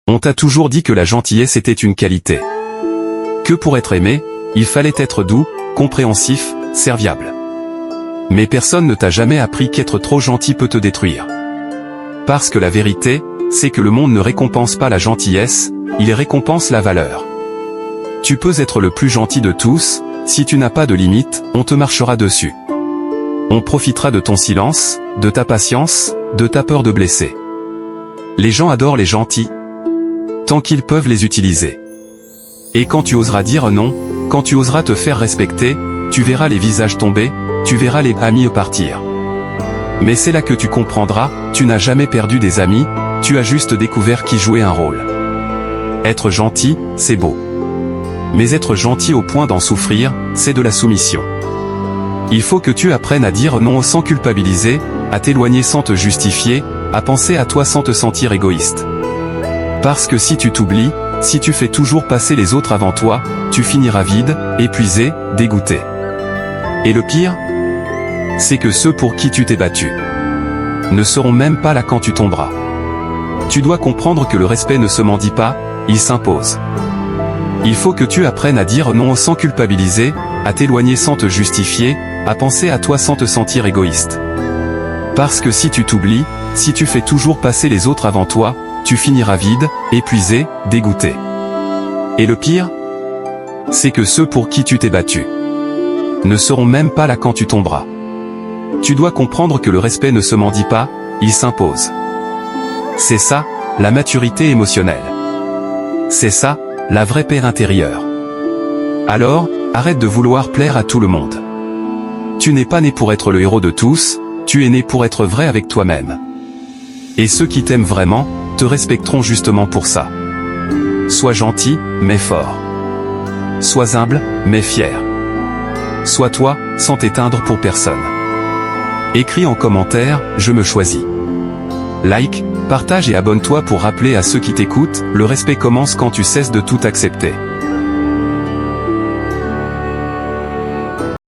On t'a toujours dit que la gentillesse était une qualité. Que pour être aimé, il fallait être doux, compréhensif, serviable. Mais personne ne t'a jamais appris qu'être trop gentil peut te détruire. Parce que la vérité, c'est que le monde ne récompense pas la gentillesse, il récompense la valeur. Tu peux être le plus gentil de tous, si tu n'as pas de limite, on te marchera dessus. On profitera de ton silence, de ta patience, de ta peur de blesser. Les gens adorent les gentils, tant qu'ils peuvent les utiliser. Et quand tu oseras dire non, quand tu oseras te faire respecter, tu verras les visages tomber, tu verras les amis partir. Mais c'est là que tu comprendras, tu n'as jamais perdu des amis, tu as juste découvert qui jouait un rôle. Être gentil, c'est beau. Mais être gentil au point d'en souffrir, c'est de la soumission. Il faut que tu apprennes à dire non sans culpabiliser, à t'éloigner sans te justifier, à penser à toi sans te sentir égoïste. Parce que si tu t'oublies, si tu fais toujours passer les autres avant toi, tu finiras vide, épuisé, dégoûté. Et le pire, c'est que ceux pour qui tu t'es battu ne seront même pas là quand tu tomberas. Tu dois comprendre que le respect ne se mendie pas, il s'impose. Il faut que tu apprennes à dire non sans culpabiliser, à t'éloigner sans te justifier, à penser à toi sans te sentir égoïste. Parce que si tu t'oublies, si tu fais toujours passer les autres avant toi, tu finiras vide, épuisé, dégoûté. Et le pire, c'est que ceux pour qui tu t'es battu ne seront même pas là quand tu tomberas. Tu dois comprendre que le respect ne se mendie pas, il s'impose. C'est ça, la maturité émotionnelle. C'est ça, la vraie paix intérieure. Alors, arrête de vouloir plaire à tout le monde. Tu n'es pas né pour être le héros de tous, tu es né pour être vrai avec toi-même. Et ceux qui t'aiment vraiment, te respecteront justement pour ça. Sois gentil, mais fort. Sois humble, mais fier. Sois toi, sans t'éteindre pour personne. Écris en commentaire, je me choisis. Like, partage et abonne-toi pour rappeler à ceux qui t'écoutent, le respect commence quand tu cesses de tout accepter.